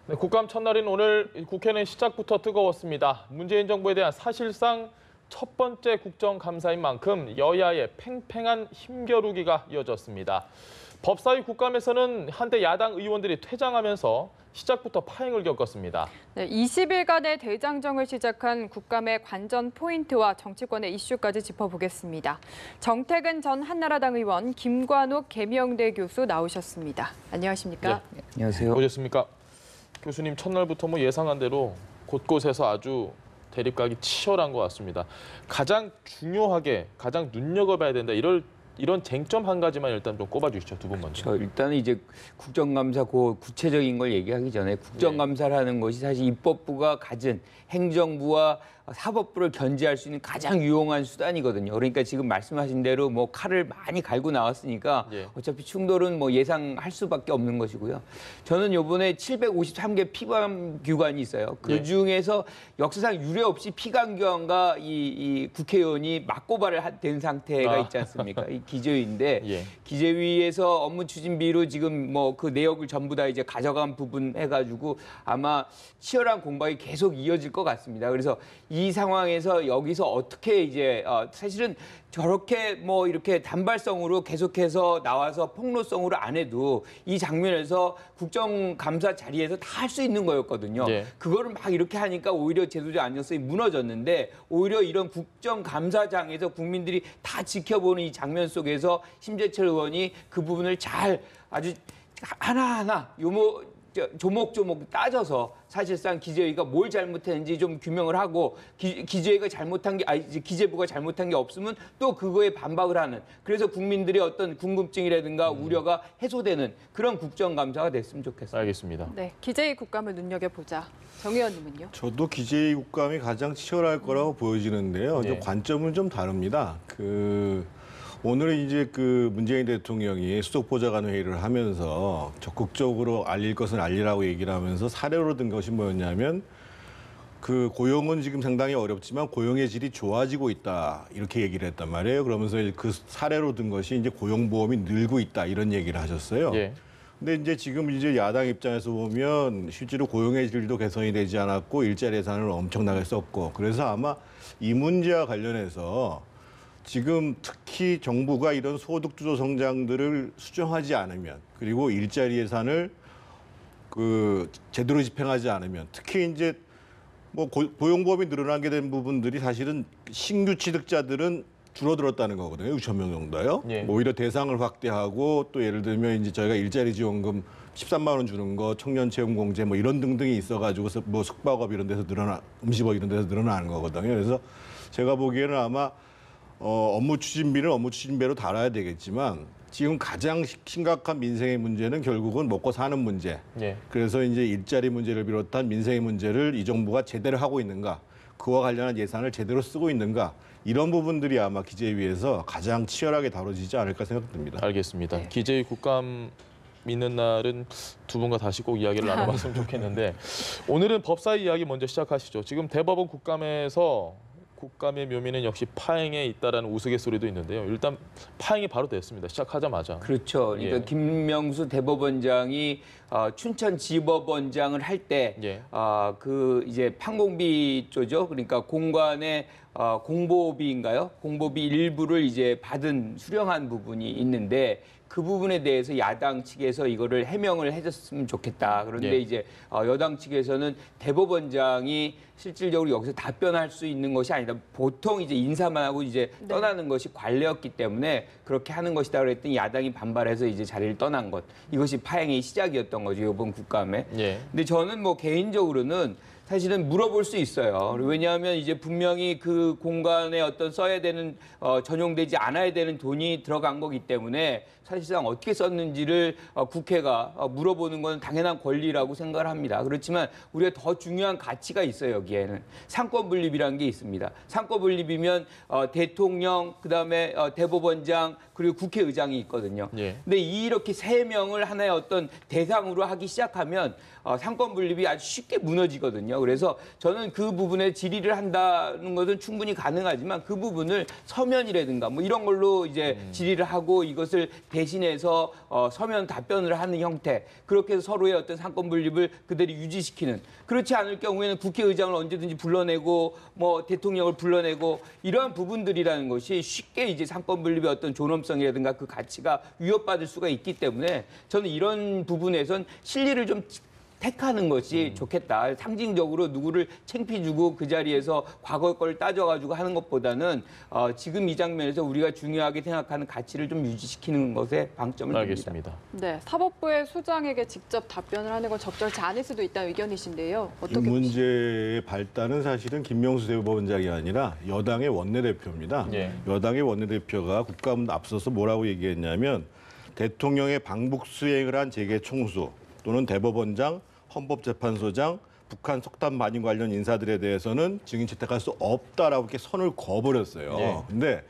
네, 국감 첫날인 오늘 국회는 시작부터 뜨거웠습니다. 문재인 정부에 대한 사실상 첫 번째 국정감사인 만큼 여야의 팽팽한 힘겨루기가 이어졌습니다. 법사위 국감에서는 한때 야당 의원들이 퇴장하면서 시작부터 파행을 겪었습니다. 네, 20일간의 대장정을 시작한 국감의 관전 포인트와 정치권의 이슈까지 짚어보겠습니다. 정태근 전 한나라당 의원, 김관욱 계명대 교수 나오셨습니다. 안녕하십니까? 네, 안녕하세요. 오셨습니까? 교수님 첫날부터 예상한 대로 곳곳에서 아주 대립각이 치열한 것 같습니다. 가장 중요하게, 가장 눈여겨봐야 된다. 이런 쟁점 한 가지만 일단 좀 꼽아주시죠. 두 분 먼저. 일단은 이제 국정감사 구체적인 걸 얘기하기 전에 국정감사라는 것이 사실 입법부가 가진 행정부와 사법부를 견제할 수 있는 가장 유용한 수단이거든요. 그러니까 지금 말씀하신 대로 칼을 많이 갈고 나왔으니까 어차피 충돌은 예상할 수밖에 없는 것이고요. 저는 이번에 753개 피감기관이 있어요. 그 중에서 역사상 유례 없이 피감기관과 이 국회의원이 맞고발을 된 상태가 있지 않습니까? 이 기재위인데 기재위에서 업무 추진비로 지금 그 내역을 전부 다 이제 가져간 부분 해가지고 아마 치열한 공방이 계속 이어질 것 같습니다. 그래서 이 상황에서 여기서 어떻게 이제 사실은 저렇게 이렇게 단발성으로 계속해서 나와서 폭로성으로 안 해도 이 장면에서 국정감사 자리에서 다 할 수 있는 거였거든요. 그거를 막 이렇게 하니까 오히려 제도적 안정성이 무너졌는데 오히려 이런 국정감사장에서 국민들이 다 지켜보는 이 장면 속에서 심재철 의원이 그 부분을 잘 아주 하나하나 조목조목 따져서 사실상 기재위가 뭘 잘못했는지 좀 규명을 하고 기재위가 잘못한 게 기재부가 잘못한 게 없으면 또 그거에 반박을 하는 그래서 국민들의 어떤 궁금증이라든가 우려가 해소되는 그런 국정감사가 됐으면 좋겠습니다. 알겠습니다. 네, 기재위 국감을 눈여겨보자. 정 의원님은요? 저도 기재위 국감이 가장 치열할 거라고 보여지는데요. 관점은 좀 다릅니다. 오늘 이제 문재인 대통령이 수석보좌관 회의를 하면서 적극적으로 알릴 것은 알리라고 얘기를 하면서 사례로 든 것이 뭐였냐면 고용은 지금 상당히 어렵지만 고용의 질이 좋아지고 있다 이렇게 얘기를 했단 말이에요. 그러면서 그 사례로 든 것이 이제 고용보험이 늘고 있다 이런 얘기를 하셨어요. 근데 이제 지금 이제 야당 입장에서 보면 실제로 고용의 질도 개선이 되지 않았고 일자리 예산을 엄청나게 썼고 그래서 아마 이 문제와 관련해서 지금 특히 정부가 이런 소득주도 성장들을 수정하지 않으면 그리고 일자리 예산을 제대로 집행하지 않으면 특히 이제 고용보험이 늘어나게 된 부분들이 사실은 신규 취득자들은 줄어들었다는 거거든요. 6천 명 정도요. 오히려 대상을 확대하고 또 예를 들면 이제 저희가 일자리 지원금 13만 원 주는 거, 청년 채용 공제 이런 등등이 있어가지고 숙박업 이런 데서 음식업 이런 데서 늘어나는 거거든요. 그래서 제가 보기에는 아마 업무 추진비는 업무 추진비로 다뤄야 되겠지만 지금 가장 심각한 민생의 문제는 결국은 먹고 사는 문제. 그래서 이제 일자리 문제를 비롯한 민생의 문제를 이 정부가 제대로 하고 있는가, 그와 관련한 예산을 제대로 쓰고 있는가 이런 부분들이 아마 기재위에서 가장 치열하게 다뤄지지 않을까 생각됩니다. 알겠습니다. 기재위 국감 있는 날은 두 분과 다시 꼭 이야기를 나눠봤으면 좋겠는데 오늘은 법사위 이야기 먼저 시작하시죠. 지금 대법원 국감의 묘미는 역시 파행에 있다라는 우스갯소리도 있는데요. 일단 파행이 바로 됐습니다. 시작하자마자. 그렇죠. 그러니까 김명수 대법원장이 춘천지법원장을 할 때 이제 판공비 조죠. 그러니까 공관의 공보비인가요? 공보비 일부를 이제 수령한 부분이 있는데 그 부분에 대해서 야당 측에서 이거를 해명을 해줬으면 좋겠다. 그런데 이제 여당 측에서는 대법원장이 실질적으로 여기서 답변할 수 있는 것이 아니다. 보통 이제 인사만 하고 이제 떠나는 것이 관례였기 때문에 그렇게 하는 것이다 그랬더니 야당이 반발해서 이제 자리를 떠난 것. 이것이 파행의 시작이었던 거죠. 이번 국감에. 근데 저는 개인적으로는 사실은 물어볼 수 있어요. 왜냐하면 이제 분명히 그 공간에 써야 되는 전용되지 않아야 되는 돈이 들어간 거기 때문에 사실상 어떻게 썼는지를 국회가 물어보는 건 당연한 권리라고 생각을 합니다. 그렇지만 우리가 더 중요한 가치가 있어요. 여기에는 상권 분립이라는 게 있습니다. 상권 분립이면 대통령, 그다음에 대법원장 그리고 국회의장이 있거든요. 근데 이렇게 세 명을 하나의 어떤 대상으로 하기 시작하면 상권 분립이 아주 쉽게 무너지거든요. 거거든요. 그래서 저는 그 부분에 질의를 한다는 것은 충분히 가능하지만 그 부분을 서면이라든가 뭐 이런 걸로 이제 질의를 하고 이것을 대신해서 서면 답변을 하는 형태, 그렇게 해서 서로의 어떤 상권 분립을 그대로 유지시키는, 그렇지 않을 경우에는 국회의장을 언제든지 불러내고 뭐 대통령을 불러내고 이러한 부분들이라는 것이 쉽게 이제 상권 분립의 어떤 존엄성이라든가 그 가치가 위협받을 수가 있기 때문에 저는 이런 부분에선 실리를 좀 택하는 것이 좋겠다. 상징적으로 누구를 창피 주고 그 자리에서 과거 걸 따져가지고 하는 것보다는 지금 이 장면에서 우리가 중요하게 생각하는 가치를 좀 유지시키는 것에 방점을 둡니다. 알겠습니다. 네, 사법부의 수장에게 직접 답변을 하는 건 적절치 않을 수도 있다는 의견이신데요. 이 어떻게 문제의 발단은 사실은 김명수 대법원장이 아니라 여당의 원내대표입니다. 예. 여당의 원내대표가 국감을 앞서서 뭐라고 얘기했냐면 대통령의 방북 수행을 한 재계 총수 또는 대법원장, 헌법재판소장, 북한 속담 반입 관련 인사들에 대해서는 증인 채택할 수 없다라고 이렇게 선을 그어버렸어요. 예. 근데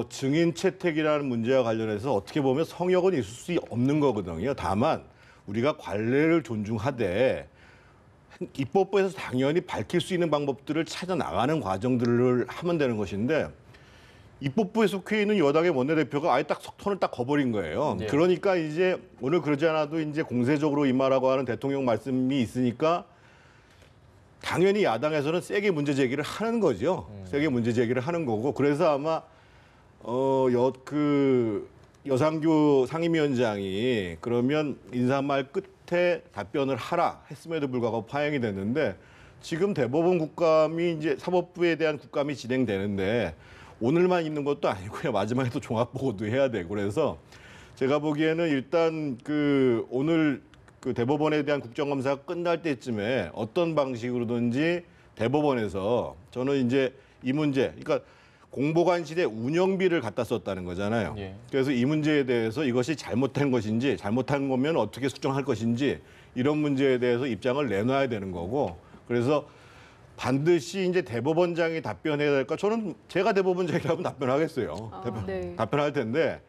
증인 채택이라는 문제와 관련해서 어떻게 보면 성역은 있을 수 없는 거거든요. 다만 우리가 관례를 존중하되 입법부에서 당연히 밝힐 수 있는 방법들을 찾아 나가는 과정들을 하면 되는 것인데 입법부에 속해 있는 여당의 원내대표가 아예 딱 석턴을 딱 거버린 거예요. 예. 그러니까 이제 오늘 그러지 않아도 이제 공세적으로 임하라고 하는 대통령 말씀이 있으니까 당연히 야당에서는 세게 문제 제기를 하는 거죠. 세게 문제 제기를 하는 거고 그래서 아마 여상규 상임위원장이 그러면 인사말 끝에 답변을 하라 했음에도 불구하고 파행이 됐는데 지금 대법원 국감이 이제 사법부에 대한 국감이 진행되는데 오늘만 있는 것도 아니고요. 마지막에 또 종합보고도 해야 되고 그래서 제가 보기에는 일단 오늘 대법원에 대한 국정감사가 끝날 때쯤에 어떤 방식으로든지 대법원에서 저는 이제 이 문제, 그러니까 공보관실의 운영비를 갖다 썼다는 거잖아요. 예. 그래서 이 문제에 대해서 이것이 잘못된 것인지 잘못한 거면 어떻게 수정할 것인지 이런 문제에 대해서 입장을 내놔야 되는 거고 그래서 반드시 이제 대법원장이 답변해야 될까? 저는 제가 대법원장이라면 답변하겠어요. 네. 답변할 텐데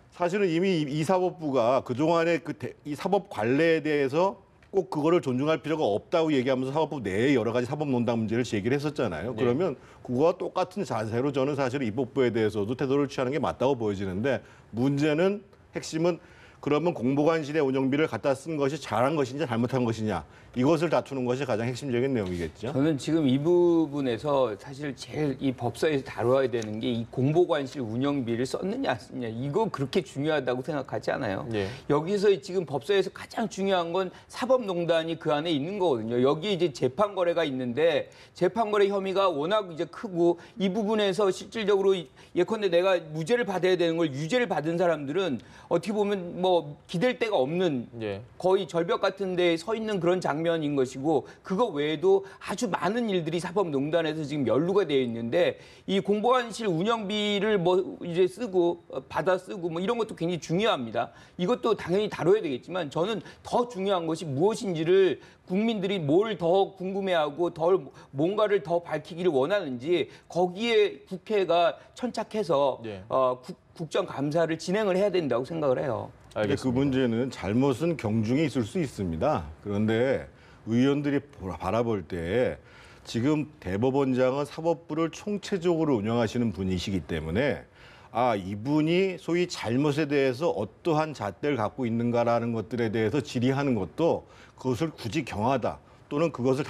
사실은 이미 이 사법부가 그동안의 이 사법 관례에 대해서 꼭 그거를 존중할 필요가 없다고 얘기하면서 사법부 내에 여러 가지 사법 논당 문제를 제기를 했었잖아요. 네. 그러면 그거와 똑같은 자세로 저는 사실 입법부에 대해서도 태도를 취하는 게 맞다고 보여지는데 문제는 핵심은 그러면 공보관실의 운영비를 갖다 쓴 것이 잘한 것이냐 잘못한 것이냐 이것을 다투는 것이 가장 핵심적인 내용이겠죠. 저는 지금 이 부분에서 사실 제일 이 법사에서 다뤄야 되는 게 이 공보관실 운영비를 썼느냐 안 썼느냐 이거 그렇게 중요하다고 생각하지 않아요. 예. 여기서 지금 법사에서 가장 중요한 건 사법농단이 그 안에 있는 거거든요. 여기 이제 재판거래가 있는데 재판거래 혐의가 워낙 이제 크고 이 부분에서 실질적으로 예컨대 내가 무죄를 받아야 되는 걸 유죄를 받은 사람들은 어떻게 보면 뭐 기댈 데가 없는 예. 거의 절벽 같은 데에 서 있는 그런 장면인 것이고 그거 외에도 아주 많은 일들이 사법농단에서 지금 연루가 되어 있는데 이 공보관실 운영비를 뭐 이제 쓰고 받아 쓰고 뭐 이런 것도 굉장히 중요합니다. 이것도 당연히 다뤄야 되겠지만 저는 더 중요한 것이 무엇인지를 국민들이 뭘 더 궁금해하고 뭔가를 더 밝히기를 원하는지 거기에 국회가 천착해서 예. 국정감사를 진행을 해야 된다고 생각을 해요. 근데 그 문제는 잘못은 경중에 있을 수 있습니다. 그런데 의원들이 바라볼 때 지금 대법원장은 사법부를 총체적으로 운영하시는 분이시기 때문에 이분이 소위 잘못에 대해서 어떠한 잣대를 갖고 있는가라는 것들에 대해서 질의하는 것도 그것을 굳이 경하다 또는 그것을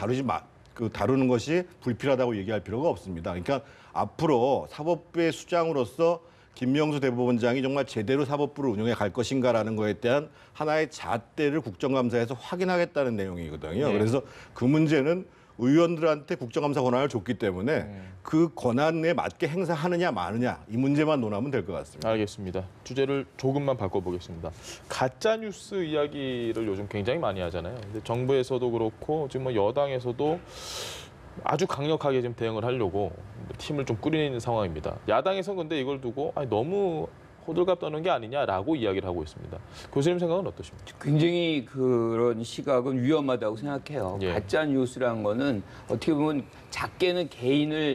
다루는 것이 불필요하다고 얘기할 필요가 없습니다. 그러니까 앞으로 사법부의 수장으로서 김명수 대법원장이 정말 제대로 사법부를 운영해 갈 것인가라는 거에 대한 하나의 잣대를 국정감사에서 확인하겠다는 내용이거든요. 네. 그래서 그 문제는 의원들한테 국정감사 권한을 줬기 때문에 그 권한에 맞게 행사하느냐 마느냐 이 문제만 논하면 될 것 같습니다. 알겠습니다. 주제를 조금만 바꿔보겠습니다. 가짜 뉴스 이야기를 요즘 굉장히 많이 하잖아요. 근데 정부에서도 그렇고 지금 뭐 여당에서도 아주 강력하게 지금 대응을 하려고 팀을 좀 꾸리는 상황입니다. 야당에서는 근데 이걸 두고 너무 호들갑 떠는 게 아니냐라고 이야기를 하고 있습니다. 교수님 생각은 어떠십니까? 굉장히 그런 시각은 위험하다고 생각해요. 예. 가짜 뉴스라는 거는 어떻게 보면 작게는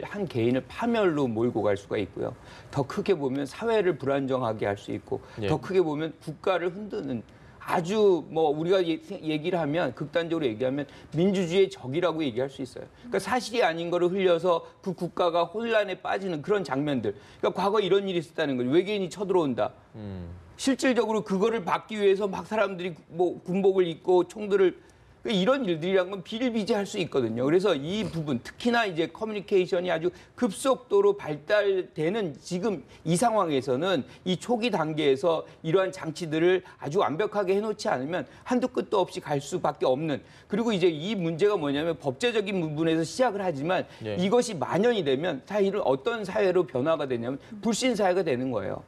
한 개인을 파멸로 몰고 갈 수가 있고요. 더 크게 보면 사회를 불안정하게 할 수 있고 예. 더 크게 보면 국가를 흔드는 아주 뭐 우리가 얘기를 하면 극단적으로 얘기하면 민주주의의 적이라고 얘기할 수 있어요. 그러니까 사실이 아닌 거를 흘려서 그 국가가 혼란에 빠지는 그런 장면들. 그러니까 과거 이런 일이 있었다는 거죠. 외계인이 쳐들어온다. 실질적으로 그거를 막기 위해서 막 사람들이 뭐 군복을 입고 총들을 이런 일들이란 건 비일비재할 수 있거든요. 그래서 이 부분 특히나 이제 커뮤니케이션이 아주 급속도로 발달되는 지금 이 상황에서는 이 초기 단계에서 이러한 장치들을 아주 완벽하게 해놓지 않으면 한도 끝도 없이 갈 수밖에 없는 그리고 이제 이 문제가 뭐냐면 법제적인 부분에서 시작을 하지만 네. 이것이 만연이 되면 사실은 어떤 사회로 변화가 되냐면 불신 사회가 되는 거예요.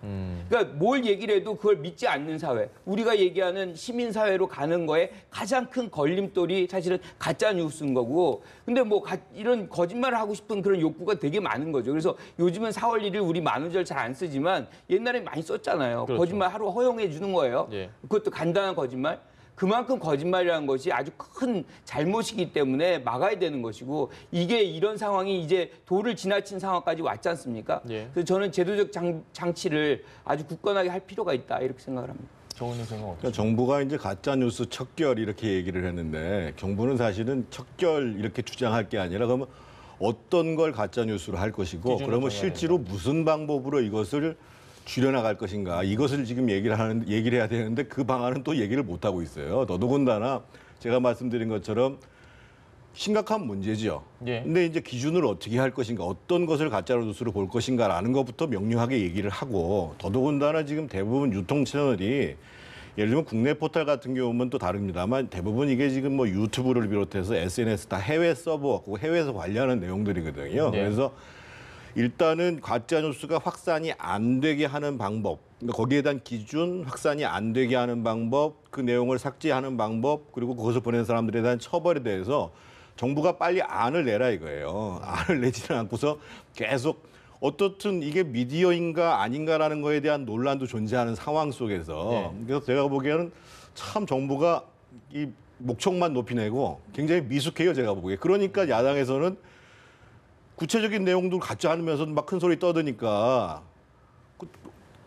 그러니까 뭘 얘기를 해도 그걸 믿지 않는 사회. 우리가 얘기하는 시민 사회로 가는 거에 가장 큰 걸림돌이 사실은 가짜 뉴스인 거고. 근데 뭐 이런 거짓말을 하고 싶은 그런 욕구가 되게 많은 거죠. 그래서 요즘은 4월 1일 우리 만우절 잘 안 쓰지만 옛날에 많이 썼잖아요. 그렇죠. 거짓말 하루 허용해 주는 거예요. 예. 그것도 간단한 거짓말. 그만큼 거짓말이라는 것이 아주 큰 잘못이기 때문에 막아야 되는 것이고 이게 이런 상황이 이제 도를 지나친 상황까지 왔지 않습니까? 예. 그래서 저는 제도적 장치를 아주 굳건하게 할 필요가 있다 이렇게 생각을 합니다. 정은희 생각 어떠세요? 그러니까 정부가 이제 가짜 뉴스 척결 이렇게 얘기를 했는데 정부는 사실은 척결 이렇게 주장할 게 아니라 그러면 어떤 걸 가짜 뉴스로 할 것이고 기준을 그러면 정해야 실제로 무슨 방법으로 이것을 줄여나갈 것인가 이것을 지금 얘기를 해야 되는데 그 방안은 또 얘기를 못 하고 있어요. 더더군다나 제가 말씀드린 것처럼 심각한 문제죠. 예. 근데 이제 기준을 어떻게 할 것인가, 어떤 것을 가짜 뉴스로 볼 것인가라는 것부터 명료하게 얘기를 하고 더더군다나 지금 대부분 유통 채널이 예를 들면 국내 포털 같은 경우는 또 다릅니다만 대부분 이게 지금 뭐 유튜브를 비롯해서 SNS 다 해외 서버, 해외에서 관리하는 내용들이거든요. 네. 그래서 일단은 가짜 뉴스가 확산이 안 되게 하는 방법, 그러니까 거기에 대한 기준, 확산이 안 되게 하는 방법, 그 내용을 삭제하는 방법, 그리고 그것을 보낸 사람들에 대한 처벌에 대해서 정부가 빨리 안을 내라 이거예요. 안을 내지는 않고서 계속 어떻든 이게 미디어인가 아닌가라는 거에 대한 논란도 존재하는 상황 속에서 네. 그래서 제가 보기에는 참 정부가 이 목청만 높이 내고 굉장히 미숙해요, 제가 보기에. 그러니까 야당에서는 구체적인 내용도 갖지 않으면서 막 큰 소리 떠드니까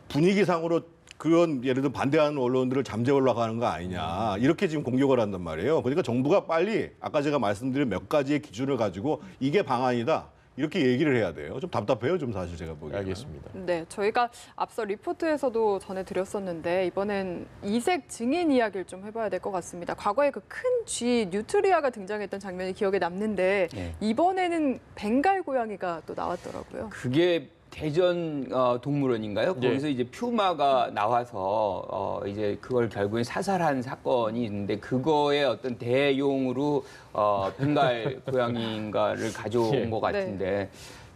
분위기상으로 그런 예를 들어 반대하는 언론들을 잠재 올라가는 거 아니냐 이렇게 지금 공격을 한단 말이에요. 그러니까 정부가 빨리 아까 제가 말씀드린 몇 가지의 기준을 가지고 이게 방안이다 이렇게 얘기를 해야 돼요. 좀 답답해요, 좀 사실 제가 보기에. 알겠습니다. 네, 저희가 앞서 리포트에서도 전해드렸었는데 이번엔 이색 증인 이야기를 좀 해봐야 될 것 같습니다. 과거에 그 큰 쥐 뉴트리아가 등장했던 장면이 기억에 남는데 네. 이번에는 벵갈 고양이가 또 나왔더라고요. 그게 대전 동물원인가요? 예. 거기서 이제 퓨마가 나와서 이제 그걸 결국엔 사살한 사건이 있는데 그거의 어떤 대용으로 벵갈 고양이인가를 가져온 예. 것 같은데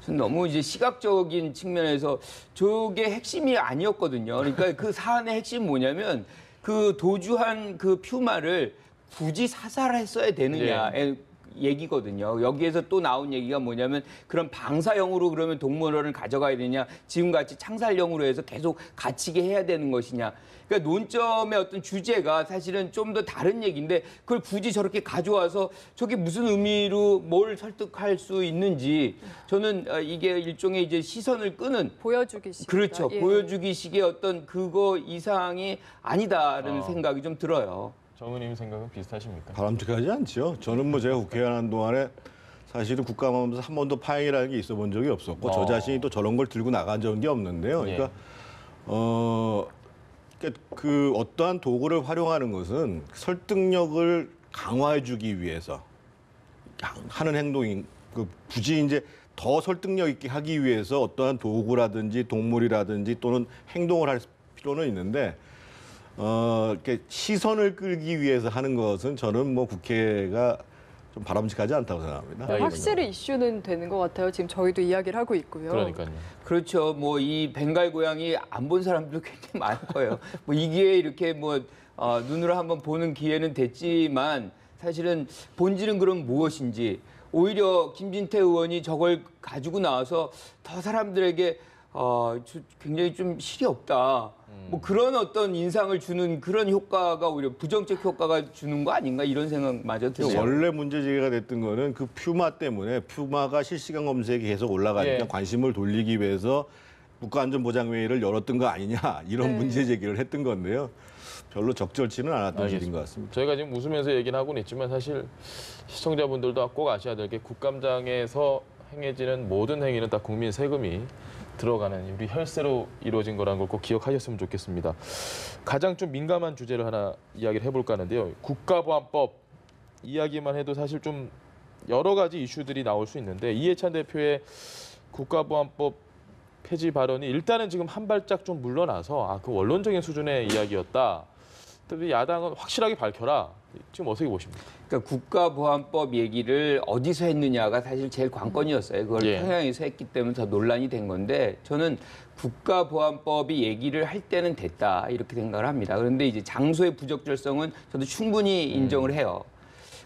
저는 너무 이제 시각적인 측면에서 저게 핵심이 아니었거든요. 그러니까 그 사안의 핵심이 뭐냐면 그 도주한 그 퓨마를 굳이 사살했어야 되느냐의 얘기거든요. 여기에서 또 나온 얘기가 뭐냐면 그런 방사형으로 그러면 동물원을 가져가야 되냐, 지금같이 창살형으로 해서 계속 갇히게 해야 되는 것이냐. 그러니까 논점의 어떤 주제가 사실은 좀 더 다른 얘기인데 그걸 굳이 저렇게 가져와서 저게 무슨 의미로 뭘 설득할 수 있는지 저는 이게 일종의 이제 시선을 끄는 보여주기식. 그렇죠. 예. 보여주기식의 어떤 그거 이상이 아니다라는 생각이 좀 들어요. 정은희 생각은 비슷하십니까? 바람직하지 않죠. 저는 뭐 제가 국회의원 하는 동안에 사실은 국감하면서 한 번도 파행이라는 게 있어 본 적이 없었고 저 자신이 또 저런 걸 들고 나간 적이 없는데요. 그러니까 그 어떠한 도구를 활용하는 것은 설득력을 강화해주기 위해서 하는 행동인 그 굳이 이제 더 설득력 있게 하기 위해서 어떠한 도구라든지 동물이라든지 또는 행동을 할 필요는 있는데 이렇게 시선을 끌기 위해서 하는 것은 저는 뭐 국회가 좀 바람직하지 않다고 생각합니다. 네, 확실히 이슈는 되는 것 같아요. 지금 저희도 이야기를 하고 있고요. 그러니까요. 그렇죠. 뭐 이 벵갈 고양이 안 본 사람들도 굉장히 많을 거예요. 뭐 이 기회에 이렇게 뭐 눈으로 한번 보는 기회는 됐지만 사실은 본질은 그럼 무엇인지 오히려 김진태 의원이 저걸 가지고 나와서 더 사람들에게 굉장히 좀 실이 없다. 뭐 그런 어떤 인상을 주는 그런 효과가 오히려 부정적 효과가 주는 거 아닌가 이런 생각마저 들어요. 원래 문제 제기가 됐던 거는 그 퓨마 때문에 퓨마가 실시간 검색이 계속 올라가니까 예. 관심을 돌리기 위해서 국가안전보장회의를 열었던 거 아니냐 이런 네. 문제 제기를 했던 건데요. 별로 적절치는 않았던 알겠습니다. 질인 것 같습니다. 저희가 지금 웃으면서 얘기는 하고는 있지만 사실 시청자분들도 꼭 아셔야 될 게 국감장에서 행해지는 모든 행위는 다 국민 세금이 들어가는 우리 혈세로 이루어진 거라는 걸 꼭 기억하셨으면 좋겠습니다. 가장 좀 민감한 주제를 하나 이야기를 해볼까 하는데요. 국가보안법 이야기만 해도 사실 좀 여러 가지 이슈들이 나올 수 있는데 이해찬 대표의 국가보안법 폐지 발언이 일단은 지금 한 발짝 좀 물러나서 그 원론적인 수준의 이야기였다. 또 야당은 확실하게 밝혀라. 지금 어떻게 보십니까? 그러니까 국가보안법 얘기를 어디서 했느냐가 사실 제일 관건이었어요. 그걸 예. 평양에서 했기 때문에 더 논란이 된 건데 저는 국가보안법이 얘기를 할 때는 됐다 이렇게 생각을 합니다. 그런데 이제 장소의 부적절성은 저도 충분히 인정을 해요.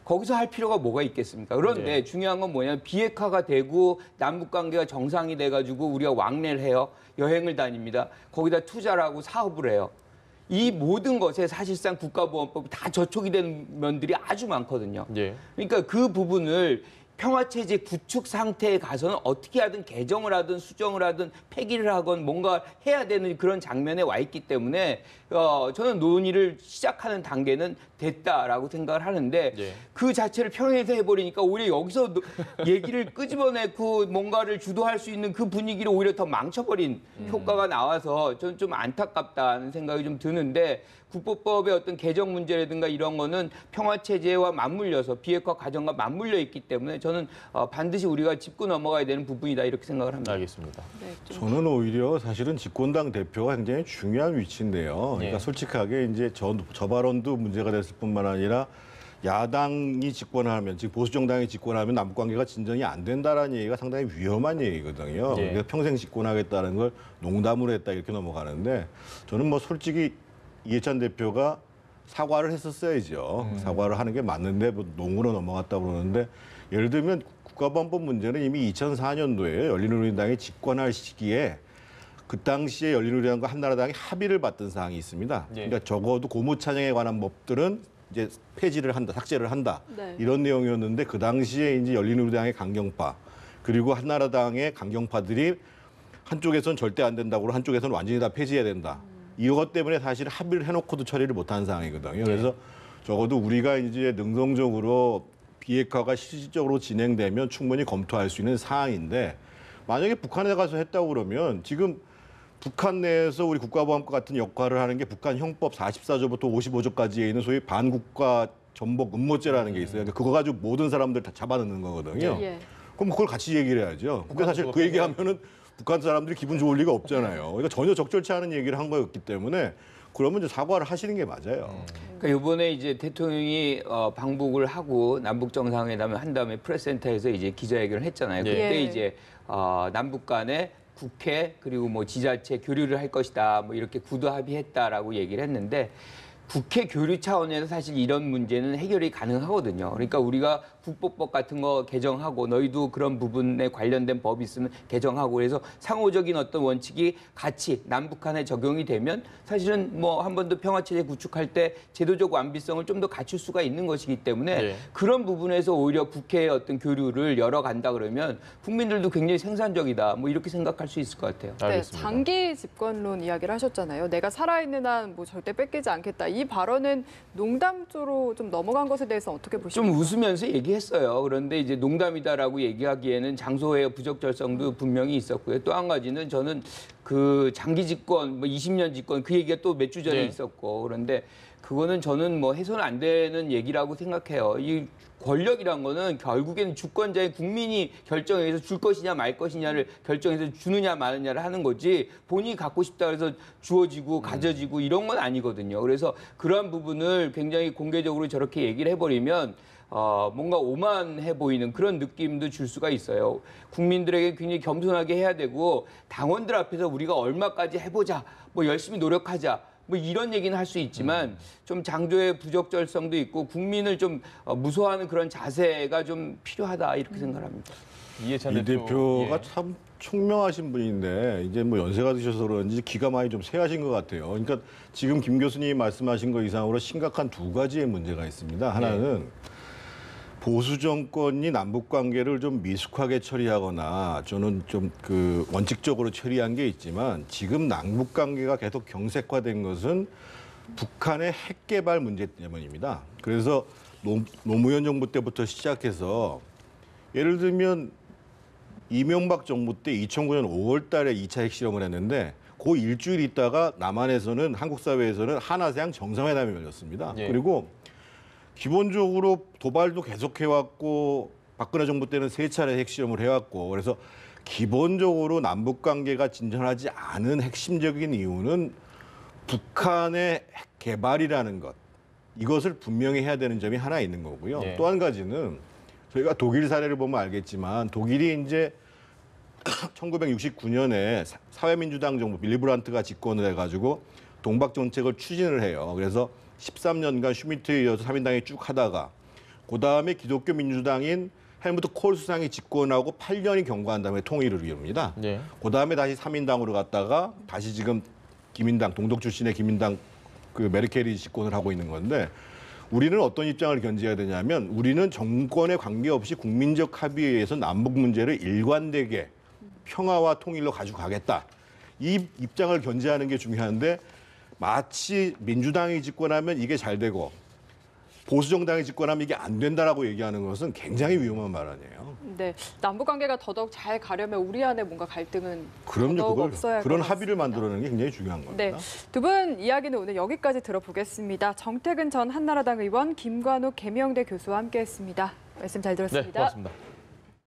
거기서 할 필요가 뭐가 있겠습니까? 그런데 네. 중요한 건 뭐냐면 비핵화가 되고 남북 관계가 정상이 돼가지고 우리가 왕래를 해요. 여행을 다닙니다. 거기다 투자를 하고 사업을 해요. 이 모든 것에 사실상 국가보안법이 다 저촉이 되는 면들이 아주 많거든요. 예. 그러니까 그 부분을 평화체제 구축 상태에 가서는 어떻게 하든 개정을 하든 수정을 하든 폐기를 하건 뭔가 해야 되는 그런 장면에 와 있기 때문에 저는 논의를 시작하는 단계는 됐다라고 생각을 하는데 예. 그 자체를 평양에서 해버리니까 오히려 여기서 얘기를 끄집어내고 뭔가를 주도할 수 있는 그 분위기를 오히려 더 망쳐버린 효과가 나와서 저는 좀 안타깝다는 생각이 좀 드는데 국보법의 어떤 개정 문제라든가 이런 거는 평화체제와 맞물려서 비핵화 과정과 맞물려 있기 때문에 저는 반드시 우리가 짚고 넘어가야 되는 부분이다 이렇게 생각을 합니다. 알겠습니다. 네, 좀 저는 오히려 사실은 집권당 대표가 굉장히 중요한 위치인데요. 그러니까 예. 솔직하게 이제 저 발언도 문제가 됐을 뿐만 아니라 야당이 집권하면 지금 보수 정당이 집권하면 남북 관계가 진전이 안 된다라는 얘기가 상당히 위험한 얘기거든요. 예. 그러니까 평생 집권하겠다는 걸 농담으로 했다 이렇게 넘어가는데 저는 뭐 솔직히 이해찬 대표가 사과를 했었어야죠. 사과를 하는 게 맞는데 뭐 농으로 넘어갔다고 그러는데 예를 들면 국가보안법 문제는 이미 2004년도에 열린우리당이 집권할 시기에 그 당시에 열린우리당과 한나라당이 합의를 봤던 사항이 있습니다. 예. 그러니까 적어도 고무찬양에 관한 법들은 이제 폐지를 한다, 삭제를 한다 네. 이런 내용이었는데 그 당시에 이제 열린우리당의 강경파 그리고 한나라당의 강경파들이 한쪽에서는 절대 안 된다고 그러고 한쪽에서는 완전히 다 폐지해야 된다. 이것 때문에 사실 합의를 해놓고도 처리를 못한 상황이거든요. 그래서 적어도 우리가 이제 능동적으로 비핵화가 실질적으로 진행되면 충분히 검토할 수 있는 사항인데 만약에 북한에 가서 했다고 그러면 지금 북한 내에서 우리 국가보안법 같은 역할을 하는 게 북한 형법 44조부터 55조까지에 있는 소위 반국가 전복 음모죄라는 게 있어요. 그러니까 그거 가지고 모든 사람들 다 잡아넣는 거거든요. 예. 그럼 그걸 같이 얘기를 해야죠. 근데 사실 그 얘기하면은 북한 사람들이 기분 좋을 리가 없잖아요. 그러니까 전혀 적절치 않은 얘기를 한 거였기 때문에 그러면 이제 사과를 하시는 게 맞아요. 그러니까 이번에 이제 대통령이 방북을 하고 남북 정상회담을 한 다음에 프레스센터에서 이제 기자회견을 했잖아요. 네. 그때 예. 이제 남북 간에 국회 그리고 뭐 지자체 교류를 할 것이다 뭐 이렇게 구두 합의했다라고 얘기를 했는데 국회 교류 차원에서 사실 이런 문제는 해결이 가능하거든요. 그러니까 우리가 국보법 같은 거 개정하고 너희도 그런 부분에 관련된 법이 있으면 개정하고 그래서 상호적인 어떤 원칙이 같이 남북 간에 적용이 되면 사실은 뭐 한 번 더 평화체제 구축할 때 제도적 완비성을 좀 더 갖출 수가 있는 것이기 때문에 네. 그런 부분에서 오히려 국회의 어떤 교류를 열어간다 그러면 국민들도 굉장히 생산적이다 뭐 이렇게 생각할 수 있을 것 같아요. 네, 알겠습니다. 장기 집권론 이야기를 하셨잖아요. 내가 살아있는 한 뭐 절대 뺏기지 않겠다. 이 발언은 농담조로 좀 넘어간 것에 대해서 어떻게 좀 보십니까? 웃으면서 얘기했어요. 그런데 이제 농담이다라고 얘기하기에는 장소의 부적절성도 분명히 있었고요. 또 한 가지는 저는 그 장기 집권, 뭐 20년 집권 그 얘기가 또 몇 주 전에 네. 있었고 그런데 그거는 저는 뭐 해서는 안 되는 얘기라고 생각해요. 이 권력이란 거는 결국에는 주권자의 국민이 결정해서 줄 것이냐 말 것이냐를 결정해서 주느냐 마느냐를 하는 거지 본인이 갖고 싶다 그래서 주어지고 가져지고 이런 건 아니거든요. 그래서 그러한 부분을 굉장히 공개적으로 저렇게 얘기를 해버리면 뭔가 오만해 보이는 그런 느낌도 줄 수가 있어요. 국민들에게 굉장히 겸손하게 해야 되고 당원들 앞에서 우리가 얼마까지 해보자, 뭐 열심히 노력하자. 뭐 이런 얘기는 할 수 있지만 좀 장조의 부적절성도 있고 국민을 좀 무서워하는 그런 자세가 좀 필요하다 이렇게 생각합니다. 이해찬 이 대표가 예. 참 총명하신 분인데 이제 뭐 연세가 드셔서 그런지 기가 많이 좀 쇠하신 것 같아요. 그러니까 지금 김 교수님이 말씀하신 거 이상으로 심각한 두 가지의 문제가 있습니다. 하나는 보수 정권이 남북 관계를 좀 미숙하게 처리하거나 저는 좀 그 원칙적으로 처리한 게 있지만 지금 남북 관계가 계속 경색화된 것은 북한의 핵 개발 문제 때문입니다. 그래서 노무현 정부 때부터 시작해서 예를 들면 이명박 정부 때 2009년 5월 달에 2차 핵실험을 했는데 그 일주일 있다가 남한에서는 한국 사회에서는 한아세안 정상회담이 열렸습니다. 예. 그리고 기본적으로 도발도 계속해왔고 박근혜 정부 때는 3차례 핵실험을 해왔고 그래서 기본적으로 남북 관계가 진전하지 않은 핵심적인 이유는 북한의 핵 개발이라는 것 이것을 분명히 해야 되는 점이 하나 있는 거고요. 예. 또 한 가지는 저희가 독일 사례를 보면 알겠지만 독일이 이제 1969년에 사회민주당 정부 빌리 브란트가 집권을 해가지고 동박 정책을 추진을 해요. 그래서 13년간 슈미트에 이어서 3인당이 쭉 하다가 그다음에 기독교 민주당인 헬무트 콜 수상이 집권하고 8년이 경과한 다음에 통일을 이룹니다. 예. 그다음에 다시 3인당으로 갔다가 다시 지금 기민당 동독 출신의 기민당 그 메르켈이 집권을 하고 있는 건데 우리는 어떤 입장을 견지해야 되냐면 우리는 정권에 관계없이 국민적 합의에 의해서 남북 문제를 일관되게 평화와 통일로 가지고 가겠다. 이 입장을 견지하는 게 중요한데 마치 민주당이 집권하면 이게 잘 되고 보수 정당이 집권하면 이게 안 된다라고 얘기하는 것은 굉장히 위험한 발언이에요. 네, 남북 관계가 더더욱 잘 가려면 우리 안에 뭔가 갈등은 그럼요. 더더욱 없어야 할 그런 것 합의를 같습니다. 만들어내는 게 굉장히 중요한 겁니다. 네, 두 분 이야기는 오늘 여기까지 들어보겠습니다. 정태근 전 한나라당 의원, 김관욱 계명대 교수와 함께했습니다. 말씀 잘 네, 들었습니다. 고맙습니다.